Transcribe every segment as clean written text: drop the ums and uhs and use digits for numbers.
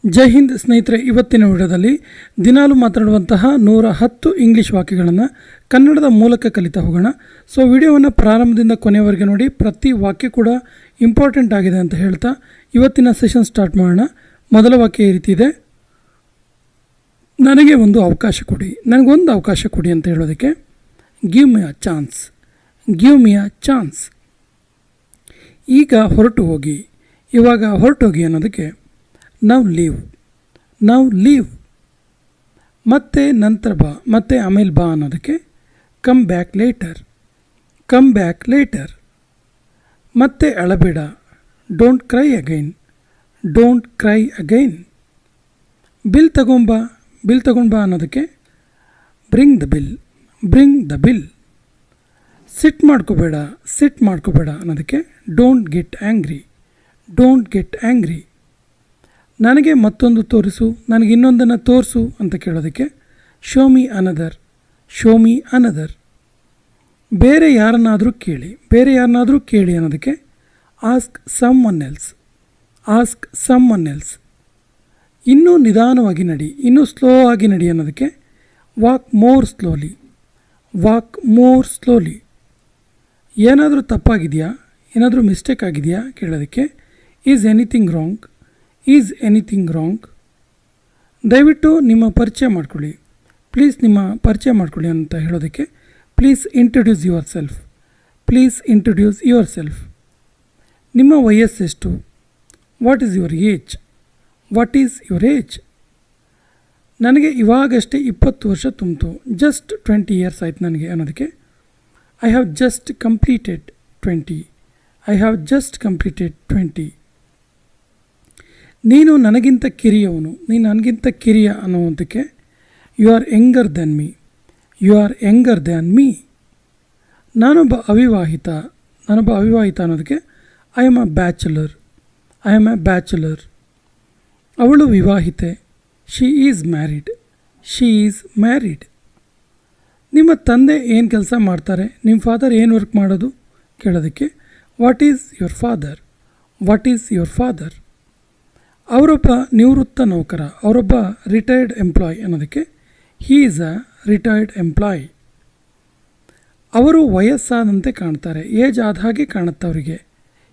ಜೈ ಹಿಂದ್ ಸ್ನೇಹಿತರೆ, ಇವತ್ತಿನ ವಿಡಿಯೋದಲ್ಲಿ ದಿನಾಲು ಮಾತನಾಡುವಂತಹ 110 ಇಂಗ್ಲೀಷ್ ವಾಕ್ಯಗಳನ್ನು ಕನ್ನಡದ ಮೂಲಕ ಕಲಿತಾ ಹೋಗೋಣ. ಸೊ ವಿಡಿಯೋವನ್ನು ಪ್ರಾರಂಭದಿಂದ ಕೊನೆಯವರೆಗೆ ನೋಡಿ. ಪ್ರತಿ ವಾಕ್ಯ ಕೂಡ ಇಂಪಾರ್ಟೆಂಟ್ ಆಗಿದೆ ಅಂತ ಹೇಳ್ತಾ ಇವತ್ತಿನ ಸೆಷನ್ ಸ್ಟಾರ್ಟ್ ಮಾಡೋಣ. ಮೊದಲ ವಾಕ್ಯ ಈ ರೀತಿ ಇದೆ: ನನಗೊಂದು ಅವಕಾಶ ಕೊಡಿ ಅಂತ ಹೇಳೋದಕ್ಕೆ ಗಿವ್ ಮಿ ಅ ಚಾನ್ಸ್. ಈಗ ಹೊರಟು ಹೋಗಿ, ಇವಾಗ ಹೊರಟು ಹೋಗಿ ಅನ್ನೋದಕ್ಕೆ ನೌ ಲೀವ್. ಮತ್ತೆ ನಂತರ ಬಾ, ಮತ್ತೆ ಆಮೇಲೆ ಬಾ ಅನ್ನೋದಕ್ಕೆ ಕಮ್ ಬ್ಯಾಕ್ ಲೇಟರ್. ಮತ್ತೆ ಅಳಬೇಡ, ಡೋಂಟ್ ಕ್ರೈ ಅಗೈನ್. ಬಿಲ್ ತಗೊಂಬಾ ಅನ್ನೋದಕ್ಕೆ ಬ್ರಿಂಗ್ ದ ಬಿಲ್. ಸಿಟ್ ಮಾಡ್ಕೋಬೇಡ ಅನ್ನೋದಕ್ಕೆ ಡೋಂಟ್ ಗೆಟ್ ಆ್ಯಂಗ್ರಿ. ನನಗೆ ಮತ್ತೊಂದು ತೋರಿಸು, ನನಗೆ ಇನ್ನೊಂದನ್ನು ತೋರಿಸು ಅಂತ ಕೇಳೋದಕ್ಕೆ ಶೋ ಮಿ ಅನದರ್. ಬೇರೆ ಯಾರನ್ನಾದರೂ ಕೇಳಿ ಅನ್ನೋದಕ್ಕೆ ಆಸ್ಕ್ ಸಮ್ ಒನ್ ಎಲ್ಸ್. ಇನ್ನೂ ನಿಧಾನವಾಗಿ ನಡಿ, ಇನ್ನೂ ಸ್ಲೋ ಆಗಿ ನಡಿ ಅನ್ನೋದಕ್ಕೆ ವಾಕ್ ಮೋರ್ ಸ್ಲೋಲಿ. ಏನಾದರೂ ತಪ್ಪಾಗಿದೆಯಾ, ಏನಾದರೂ ಮಿಸ್ಟೇಕ್ ಆಗಿದೆಯಾ ಕೇಳೋದಕ್ಕೆ ಈಸ್ ಎನಿಥಿಂಗ್ ರಾಂಗ್. ದಯವಿಟ್ಟು ನಿಮ್ಮ ಪರಿಚಯ ಮಾಡ್ಕೊಳ್ಳಿ ಅಂತ ಹೇಳೋದಕ್ಕೆ please introduce your yourself ವಯಸ್ಸೆಷ್ಟು? What is your age? ನನಗೆ ಇವಾಗಷ್ಟೇ 20 ವರ್ಷ ತುಂಬಿತು, ಜಸ್ಟ್ 20 ಇಯರ್ಸ್ ಆಯ್ತು ನನಗೆ ಅನ್ನೋದಕ್ಕೆ ಐ ಹ್ಯಾವ್ ಜಸ್ಟ್ ಕಂಪ್ಲೀಟೆಡ್ 20. ನೀನು ನನಗಿಂತ ಕಿರಿಯ ಅನ್ನುವಂಥಕ್ಕೆ you are younger than me. ನಾನೊಬ್ಬ ಅವಿವಾಹಿತ ಅನ್ನೋದಕ್ಕೆ ಐ ಆಮ್ ಎ ಬ್ಯಾಚುಲರ್. ಅವಳು ವಿವಾಹಿತೆ, ಶಿ ಈಸ್ ಮ್ಯಾರಿಡ್. ನಿಮ್ಮ ತಂದೆ ಏನು ಕೆಲಸ ಮಾಡ್ತಾರೆ, ನಿಮ್ಮ ಫಾದರ್ ಏನು ವರ್ಕ್ ಮಾಡೋದು ಕೇಳೋದಕ್ಕೆ ವಾಟ್ ಈಸ್ ಯುವರ್ ಫಾದರ್. ಅವರೊಬ್ಬ ನಿವೃತ್ತ ನೌಕರ, ಅವರೊಬ್ಬ ರಿಟೈರ್ಡ್ ಎಂಪ್ಲಾಯ್ ಅನ್ನೋದಕ್ಕೆ he is a retired employee. ಅವರು ವಯಸ್ಸಾದಂತೆ ಕಾಣ್ತಾರೆ, ಏಜ್ ಆದ ಹಾಗೆ ಕಾಣುತ್ತೆ ಅವರಿಗೆ.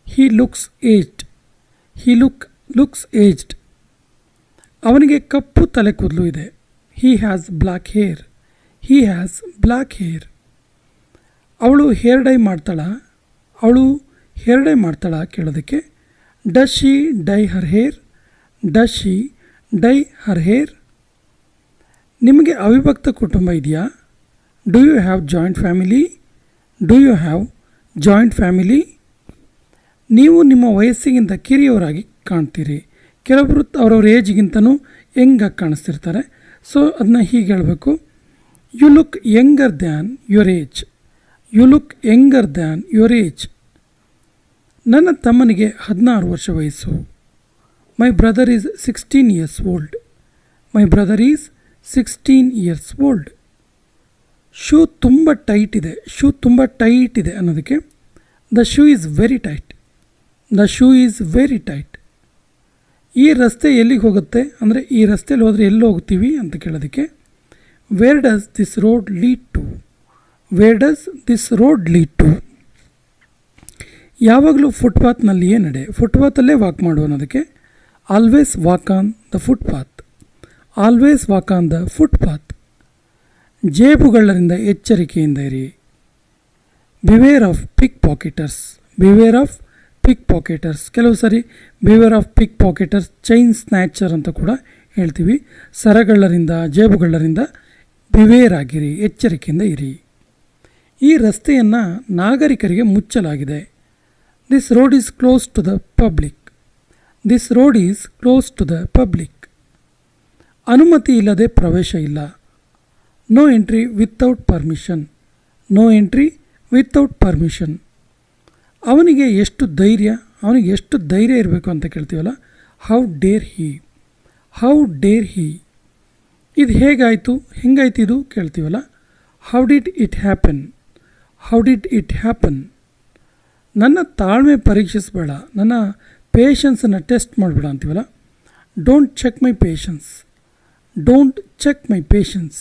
He looks aged. ಅವನಿಗೆ ಕಪ್ಪು ತಲೆ ಕೂದಲು ಇದೆ. He has black hair. ಅವಳು ಹೇರ್ ಡೈ ಮಾಡ್ತಾಳಾ ಕೇಳೋದಕ್ಕೆ does she dye her hair. ನಿಮಗೆ ಅವಿಭಕ್ತ ಕುಟುಂಬ ಇದೆಯಾ? Do you have joint family? ನೀವು ನಿಮ್ಮ ವಯಸ್ಸಿಗಿಂತ ಕಿರಿಯವರಾಗಿ ಕಾಣ್ತೀರಿ. ಕೆಲವರು ಅವರವ್ರ ಏಜ್ಗಿಂತನೂ ಯಂಗಾಗಿ ಕಾಣಿಸ್ತಿರ್ತಾರೆ. ಸೊ ಅದನ್ನ ಹೀಗೆ ಹೇಳಬೇಕು: you look younger than your age. ನನ್ನ ತಮ್ಮನಿಗೆ 16 ವರ್ಷ ವಯಸ್ಸು. My brother is 16 years old. Shoe ತುಂಬ ಟೈಟ್ ಇದೆ ಅನ್ನೋದಕ್ಕೆ the shoe is very tight. ಈ ರಸ್ತೆ ಎಲ್ಲಿಗೆ ಹೋಗುತ್ತೆ ಅಂದರೆ ಈ ರಸ್ತೆಯಲ್ಲಿ ಹೋದರೆ ಎಲ್ಲಿ ಹೋಗ್ತೀವಿ ಅಂತ ಕೇಳೋದಕ್ಕೆ where does this road lead to. ಯಾವಾಗಲೂ ಫುಟ್ಪಾತ್ನಲ್ಲಿಯೇ ಫುಟ್ಪಾತಲ್ಲೇ ವಾಕ್ ಮಾಡು ಅನ್ನೋದಕ್ಕೆ always walk on the footpath. ಜೇಬುಗಳ್ಳರಿಂದ ಎಚ್ಚರಿಕೆಯಿಂದ ಇರಿ. Beware of pickpocketers. ಕೆಲವು ಸರಿ beware of pickpocketers, chain snatcher ಅಂತ ಕೂಡ ಹೇಳ್ತೀವಿ. ಸರಗಳ್ಳರಿಂದ, ಜೇಬುಗಳ್ಳರಿಂದ ಬಿವೇರ್ ಆಗಿರಿ, ಎಚ್ಚರಿಕೆಯಿಂದ ಇರಿ. ಈ ರಸ್ತೆಯನ್ನು ನಾಗರಿಕರಿಗೆ ಮುಚ್ಚಲಾಗಿದೆ. This road is close to the public. ಅನುಮತಿ ಇಲ್ಲದೆ ಪ್ರವೇಶ ಇಲ್ಲ. No entry without permission. ಅವನಿಗೆ ಎಷ್ಟು ಧೈರ್ಯ ಇರಬೇಕು ಅಂತ ಕೇಳ್ತೀವಲ್ಲ, ಹೌ ಡೇರ್ ಹಿ. ಇದು ಹೆಂಗಾಯ್ತು ಇದು ಕೇಳ್ತೀವಲ್ಲ, ಹೌ ಡಿಡ್ ಇಟ್ ಹ್ಯಾಪನ್. ನನ್ನ ತಾಳ್ಮೆ ಪರೀಕ್ಷಿಸಬೇಡ, ನನ್ನ ಪೇಷನ್ಸನ್ನು ಟೆಸ್ಟ್ ಮಾಡಬೇಡ ಅಂತೀವಲ್ಲ, don't check my patience, don't check my patience.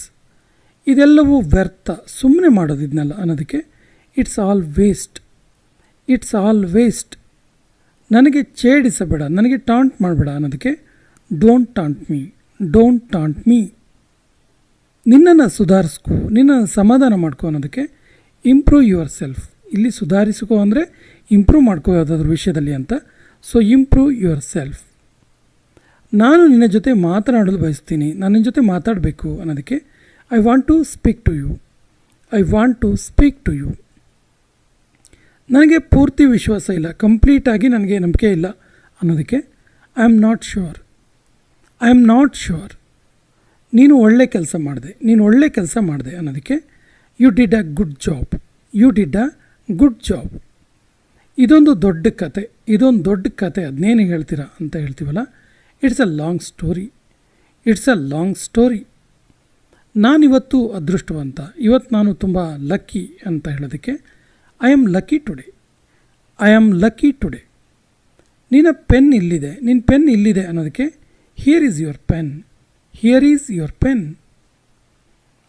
ಇದೆಲ್ಲವೂ ವ್ಯರ್ಥ, ಸುಮ್ಮನೆ ಮಾಡೋದು ಇದನ್ನೆಲ್ಲ ಅನ್ನೋದಕ್ಕೆ it's all waste, it's all waste. ನನಗೆ ಛೇಡಿಸಬೇಡ, ನನಗೆ ಟಾಂಟ್ ಮಾಡಬೇಡ ಅನ್ನೋದಕ್ಕೆ don't taunt me, don't taunt me. ನಿನ್ನನ್ನು ಸುಧಾರಿಸ್ಕೋ, ನಿನ್ನನ್ನು ಸಮಾಧಾನ ಮಾಡ್ಕೋ ಅನ್ನೋದಕ್ಕೆ ಇಂಪ್ರೂವ್ ಯುವರ್ ಸೆಲ್ಫ್. ಇಲ್ಲಿ ಸುಧಾರಿಸ್ಕೋ ಅಂದರೆ ಇಂಪ್ರೂವ್ ಮಾಡ್ಕೋ ಯಾವುದಾದ್ರೂ ವಿಷಯದಲ್ಲಿ ಅಂತ. So improve your self. ನಾನು ನಿನ್ನ ಜೊತೆ ಮಾತನಾಡಲು ಬಯಸ್ತೀನಿ, ನಾನು ನಿನ್ನ ಜೊತೆ ಮಾತಾಡಬೇಕು ಅನ್ನೋದಕ್ಕೆ I want to speak to you, I want to speak to you. ನನಗೆ ಪೂರ್ತಿ ವಿಶ್ವಾಸ ಇಲ್ಲ, ಕಂಪ್ಲೀಟಾಗಿ ನನಗೆ ನಂಬಿಕೆ ಇಲ್ಲ ಅನ್ನೋದಕ್ಕೆ I am not sure, I am not sure. ನೀನು ಒಳ್ಳೆ ಕೆಲಸ ಮಾಡಿದೆ, ನೀನು ಒಳ್ಳೆ ಕೆಲಸ ಮಾಡಿದೆ ಅನ್ನೋದಕ್ಕೆ you did a good job, you did a good job. ಇದೊಂದು ದೊಡ್ಡ ಕತೆ, ಇದೊಂದು ದೊಡ್ಡ ಕತೆ, ಅದನ್ನೇನು ಹೇಳ್ತೀರಾ ಅಂತ ಹೇಳ್ತೀವಲ್ಲ, it's a long story, it's a long story. ನಾನಿವತ್ತು ಅದೃಷ್ಟವಂತ, ಇವತ್ತು ನಾನು ತುಂಬ ಲಕ್ಕಿ ಅಂತ ಹೇಳೋದಕ್ಕೆ I am lucky today, I am lucky today. ನಿನ್ನ ಪೆನ್ ಇಲ್ಲಿದೆ, ನಿನ್ನ ಪೆನ್ ಇಲ್ಲಿದೆ ಅನ್ನೋದಕ್ಕೆ here is your pen, here is your pen.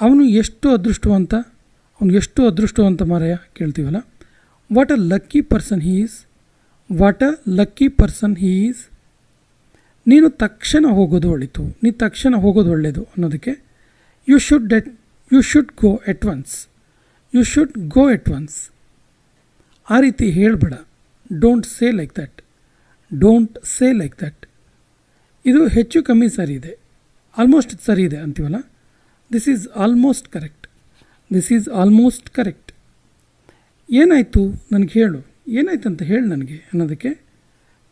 ಅವನು ಎಷ್ಟು ಅದೃಷ್ಟವಂತ, ಅವನು ಎಷ್ಟು ಅದೃಷ್ಟವಂತ ಮಾರಾಯ ಕೇಳ್ತೀವಲ್ಲ. What a lucky person he is, what a lucky person he is. ನೀನು ತಕ್ಷಣ ಹೋಗೋದು ಒಳಿತು, ನೀನು ತಕ್ಷಣ ಹೋಗೋದು ಒಳ್ಳೆಯದು ಅನ್ನೋದಕ್ಕೆ you should go at once, you should go at once. ಆ ರೀತಿ ಹೇಳಬೇಡ, don't say like that, don't say like that. ಇದು ಹೆಚ್ಚು ಕಮ್ಮಿ ಸರಿ ಇದೆ, ಆಲ್ಮೋಸ್ಟ್ ಸರಿ ಇದೆ ಅಂತೀವಲ್ಲ, this is almost correct, this is almost correct. ಏನಾಯಿತು ನನಗೆ ಹೇಳು, ಏನಾಯ್ತು ಅಂತ ಹೇಳು ನನಗೆ ಅನ್ನೋದಕ್ಕೆ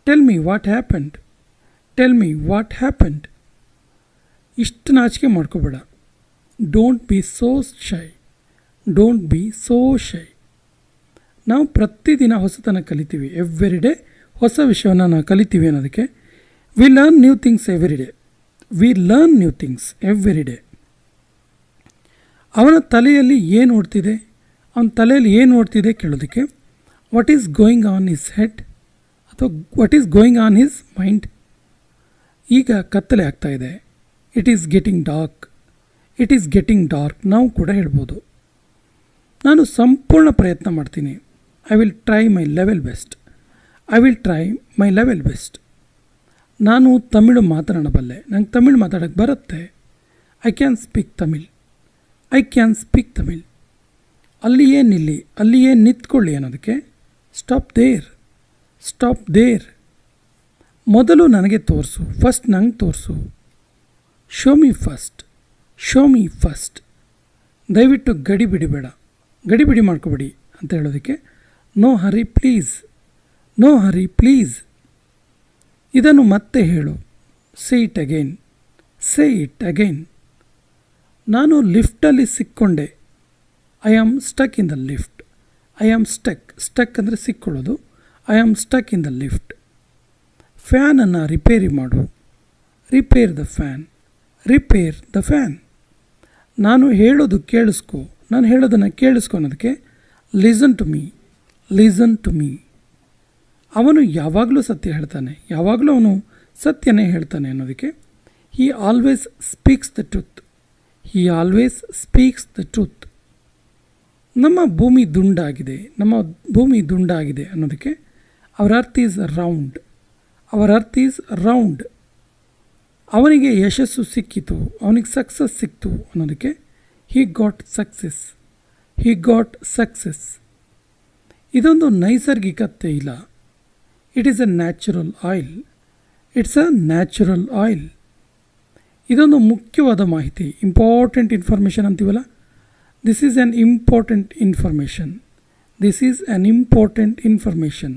tell me what happened, tell me what happened. ಇಷ್ಟು ನಾಚಿಕೆ ಮಾಡ್ಕೋಬೇಡ. Don't be so shy, don't be so shy. ನಾವು ಪ್ರತಿದಿನ ಹೊಸತನ ಕಲಿತೀವಿ, ಎವ್ರಿ ಡೇ ಹೊಸ ವಿಷಯವನ್ನು ನಾವು ಕಲಿತೀವಿ ಅನ್ನೋದಕ್ಕೆ we learn new things every day, we learn new things every day. ಅವನ ತಲೆಯಲ್ಲಿ ಏನು ಓಡ್ತಿದೆ, ಅವನ ತಲೆಯಲ್ಲಿ ಏನು ಓಡ್ತಿದೆ ಕೇಳೋದಕ್ಕೆ what is going on his head ಅಥವಾ what is going on his mind. ಈಗ ಕತ್ತಲೆ ಆಗ್ತಾ ಇದೆ, it is getting dark, it is getting dark. ನಾವು ಕೂಡ ಹೇಳ್ಬೋದು ನಾನು ಸಂಪೂರ್ಣ ಪ್ರಯತ್ನ ಮಾಡ್ತೀನಿ, I will try my level best, I will try my level best. ನಾನು ತಮಿಳು ಮಾತನಾಡಬಲ್ಲೆ, ನಂಗೆ ತಮಿಳು ಮಾತಾಡೋಕ್ಕೆ ಬರುತ್ತೆ, I can speak Tamil, I can speak Tamil. ಅಲ್ಲಿಯೇ ನಿಲ್ಲಿ, ಅಲ್ಲಿಯೇ ನಿಂತ್ಕೊಳ್ಳಿ ಅನ್ನೋದಕ್ಕೆ ಸ್ಟಾಪ್ ದೇರ್, ಸ್ಟಾಪ್ ದೇರ್. ಮೊದಲು ನನಗೆ ತೋರಿಸು, ಫಸ್ಟ್ ನಂಗೆ ತೋರಿಸು. Show me first, show me first. ದಯವಿಟ್ಟು ಗಡಿಬಿಡಿಬೇಡ, ಗಡಿಬಿಡಿ ಮಾಡ್ಕೋಬೇಡಿ ಅಂತ ಹೇಳೋದಕ್ಕೆ no hurry please, no hurry please. ಇದನ್ನು ಮತ್ತೆ ಹೇಳು, say it again, say it again. ನಾನು ಲಿಫ್ಟಲ್ಲಿ ಸಿಕ್ಕೊಂಡೆ, I am stuck in the lift, I am stuck, stuck ಅಂದರೆ ಸಿಕ್ಕೊಳ್ಳೋದು, I am stuck in the lift. ಫ್ಯಾನನ್ನು ರಿಪೇರಿ ಮಾಡು, repair the fan, repair the fan. ನಾನು ಹೇಳೋದು ಕೇಳಿಸ್ಕೊ, ನಾನು ಹೇಳೋದನ್ನು ಕೇಳಿಸ್ಕೊ ಅನ್ನೋದಕ್ಕೆ listen to me, listen to me. ಅವನು ಯಾವಾಗಲೂ ಸತ್ಯ ಹೇಳ್ತಾನೆ, ಯಾವಾಗಲೂ ಅವನು ಸತ್ಯನೇ ಹೇಳ್ತಾನೆ ಅನ್ನೋದಕ್ಕೆ he always speaks the truth, he always speaks the truth. ನಮ್ಮ ಭೂಮಿ ದುಂಡಾಗಿದೆ, ನಮ್ಮ ಭೂಮಿ ದುಂಡಾಗಿದೆ ಅನ್ನೋದಕ್ಕೆ our earth is round, our earth is round. ಅವನಿಗೆ ಯಶಸ್ಸು ಸಿಕ್ಕಿತು, ಅವನಿಗೆ ಸಕ್ಸಸ್ ಸಿಕ್ತು ಅನ್ನೋದಕ್ಕೆ he got success, he got success. ಇದೊಂದು ನೈಸರ್ಗಿಕ ತೈಲ, it is a natural oil, it's a natural oil. ಇದೊಂದು ಮುಖ್ಯವಾದ ಮಾಹಿತಿ, ಇಂಪಾರ್ಟೆಂಟ್ ಇನ್ಫಾರ್ಮೇಷನ್ ಅಂತೀವಲ್ಲ, this is an important information, this is an important information.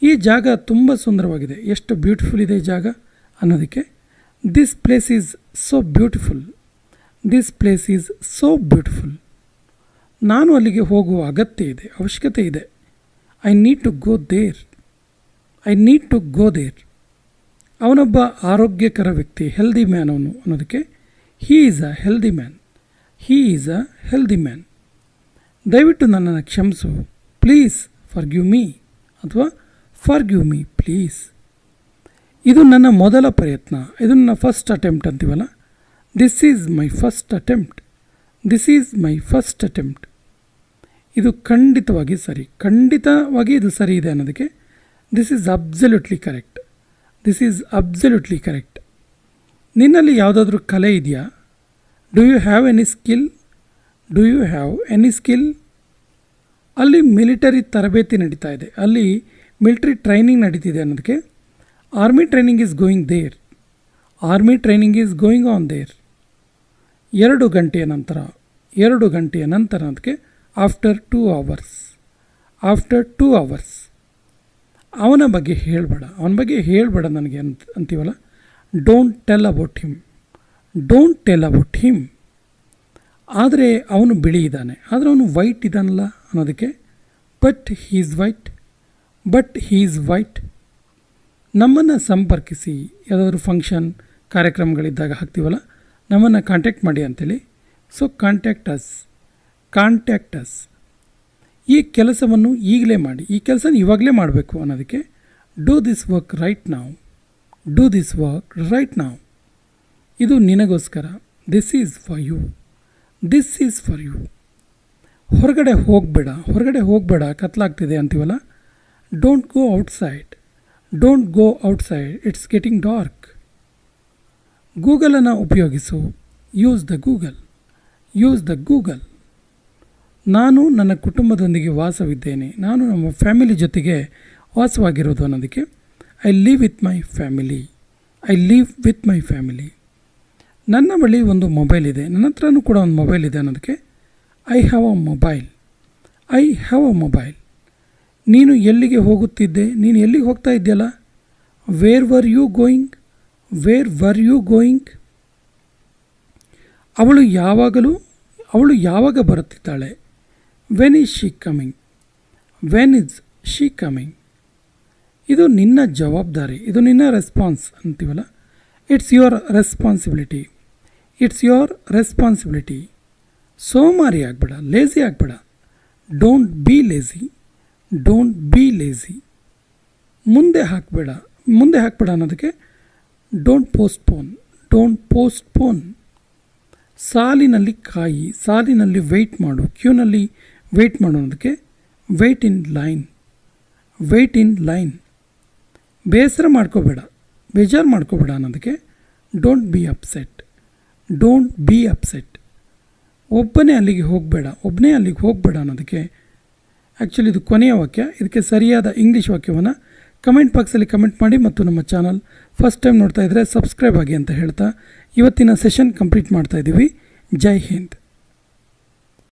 ಈ ಜಾಗ ತುಂಬ ಸುಂದರವಾಗಿದೆ, ಎಷ್ಟು ಬ್ಯೂಟಿಫುಲ್ ಇದೆ ಈ ಜಾಗ ಅನ್ನೋದಕ್ಕೆ this place is so beautiful, this place is so beautiful. ನಾನು ಅಲ್ಲಿಗೆ ಹೋಗುವ ಅಗತ್ಯ ಇದೆ, ಅವಶ್ಯಕತೆ ಇದೆ. I need to go there, I need to go there. ಅವನೊಬ್ಬ ಆರೋಗ್ಯಕರ ವ್ಯಕ್ತಿ, ಹೆಲ್ದಿ ಮ್ಯಾನ್ ಅವನು ಅನ್ನೋದಕ್ಕೆ he is a healthy man, he is a healthy man. ದಯವಿಟ್ಟು ನನ್ನನ್ನು ಕ್ಷಮಿಸು, ಪ್ಲೀಸ್ ಫಾರ್ಗಿವ್ ಮೀ ಅಥವಾ ಫಾರ್ಗಿವ್ ಮೀ ಪ್ಲೀಸ್. ಇದು ನನ್ನ ಮೊದಲ ಪ್ರಯತ್ನ, ಇದು ನನ್ನ ಫಸ್ಟ್ ಅಟೆಂಪ್ಟ್ ಅಂತೀವಲ್ಲ. This is my first attempt, this is my first attempt. ಇದು ಖಂಡಿತವಾಗಿ ಸರಿ, ಖಂಡಿತವಾಗಿ ಇದು ಸರಿ ಇದೆ ಅನ್ನೋದಕ್ಕೆ this is absolutely correct, this is absolutely correct. ನಿನ್ನಲ್ಲಿ ಯಾವುದಾದ್ರೂ ಕಲೆ ಇದೆಯಾ? Do you have any skill? Do you have any skill? ಅಲ್ಲಿ ಮಿಲಿಟರಿ ತರಬೇತಿ ನಡೀತಾ ಇದೆ, ಅಲ್ಲಿ ಮಿಲಿಟರಿ ಟ್ರೈನಿಂಗ್ ನಡೀತಿದೆ ಅನ್ನೋದಕ್ಕೆ army training is going there, army training is going on there. 2 ಗಂಟೆಯ ನಂತರ ಅದಕ್ಕೆ ಆಫ್ಟರ್ 2 hours, ಆಫ್ಟರ್ 2 hours. ಅವನ ಬಗ್ಗೆ ಹೇಳಬೇಡ ನನಗೆ ಅಂತೀವಲ್ಲ. Don't tell about him, don't tell about him. ಆದರೆ ಅವನು ಬಿಳಿ ಇದ್ದಾನೆ, ಆದರೆ ಅವನು ವೈಟ್ ಇದ್ದಾನಲ್ಲ ಅನ್ನೋದಕ್ಕೆ ಬಟ್ ಹೀ ಈಸ್ ವೈಟ್. ನಮ್ಮನ್ನು ಸಂಪರ್ಕಿಸಿ, ಯಾವುದಾದ್ರೂ ಫಂಕ್ಷನ್ ಕಾರ್ಯಕ್ರಮಗಳಿದ್ದಾಗ ಹಾಕ್ತೀವಲ್ಲ, ನಮ್ಮನ್ನು ಕಾಂಟ್ಯಾಕ್ಟ್ ಮಾಡಿ ಅಂತೇಳಿ. So contact us. ಈ ಕೆಲಸವನ್ನು ಈಗಲೇ ಮಾಡಿ, ಈ ಕೆಲಸನ ಇವಾಗಲೇ ಮಾಡಬೇಕು ಅನ್ನೋದಕ್ಕೆ do this work right now, do this work right now. ಇದು ನಿನಗೋಸ್ಕರ, this is for you, this is for you. ಹೊರಗಡೆ ಹೋಗಬೇಡ ಕತ್ಲಾಗ್ತಿದೆ ಅಂತೀವಲ್ಲ. Don't go outside, it's getting dark. ಗೂಗಲನ್ನು ಉಪಯೋಗಿಸು, ಯೂಸ್ ದ ಗೂಗಲ್. ನಾನು ನನ್ನ ಕುಟುಂಬದೊಂದಿಗೆ ವಾಸವಿದ್ದೇನೆ, ನಾನು ನಮ್ಮ ಫ್ಯಾಮಿಲಿ ಜೊತೆಗೆ ವಾಸವಾಗಿರೋದು ಅನ್ನೋದಕ್ಕೆ I live with my family. ನನ್ನ ಬಳಿ ಒಂದು ಮೊಬೈಲ್ ಇದೆ, ನನ್ನ ಹತ್ರನೂ ಕೂಡ ಒಂದು ಮೊಬೈಲ್ ಇದೆ ಅನ್ನೋದಕ್ಕೆ ಐ ಹ್ಯಾವ್ ಅ ಮೊಬೈಲ್. ನೀನು ಎಲ್ಲಿಗೆ ಹೋಗುತ್ತಿದ್ದೆ? ನೀನು ಎಲ್ಲಿಗೆ ಹೋಗ್ತಾ ಇದ್ದೀಯಲ್ಲ? Where were you going? ಅವಳು ಯಾವಾಗ ಬರುತ್ತಿದ್ದಾಳೆ? When is she coming? ಇದು ನಿನ್ನ ಜವಾಬ್ದಾರಿ, ಇದು ನಿನ್ನ ರೆಸ್ಪಾನ್ಸ್ ಅಂತೀವಲ್ಲ. It's your responsibility. ಸೋಮಾರಿ ಆಗಬೇಡ, ಲೇಜಿ ಆಗಬೇಡ. Don't be lazy. ಮುಂದೆ ಹಾಕಬೇಡ ಅನ್ನೋದಕ್ಕೆ ಡೋಂಟ್ ಪೋಸ್ಟ್ಪೋನ್. ಸಾಲಿನಲ್ಲಿ ಕಾಯಿ, ಸಾಲಿನಲ್ಲಿ ವೆಯ್ಟ್ ಮಾಡು, ಕ್ಯೂನಲ್ಲಿ ವೆಯ್ಟ್ ಮಾಡು ಅನ್ನೋದಕ್ಕೆ ವೆಯ್ಟ್ ಇನ್ ಲೈನ್. ಬೇಜಾರು ಮಾಡ್ಕೋಬೇಡ ಅನ್ನೋದಕ್ಕೆ ಡೋಂಟ್ ಬಿ ಅಪ್ಸೆಟ್. ಒಬ್ಬನೇ ಅಲ್ಲಿಗೆ ಹೋಗಬೇಡ ಅನ್ನೋದಕ್ಕೆ ಆ್ಯಕ್ಚುಲಿ ಇದು ಕೊನೆಯ ವಾಕ್ಯ. ಇದಕ್ಕೆ ಸರಿಯಾದ ಇಂಗ್ಲೀಷ್ ವಾಕ್ಯವನ್ನು ಕಮೆಂಟ್ ಬಾಕ್ಸಲ್ಲಿ ಕಮೆಂಟ್ ಮಾಡಿ, ಮತ್ತು ನಮ್ಮ ಚಾನಲ್ ಫಸ್ಟ್ ಟೈಮ್ ನೋಡ್ತಾ ಇದ್ದರೆ ಸಬ್ಸ್ಕ್ರೈಬ್ ಆಗಿ ಅಂತ ಹೇಳ್ತಾ ಇವತ್ತಿನ ಸೆಷನ್ ಕಂಪ್ಲೀಟ್ ಮಾಡ್ತಾ ಇದ್ದೀವಿ. ಜೈ ಹಿಂದ್.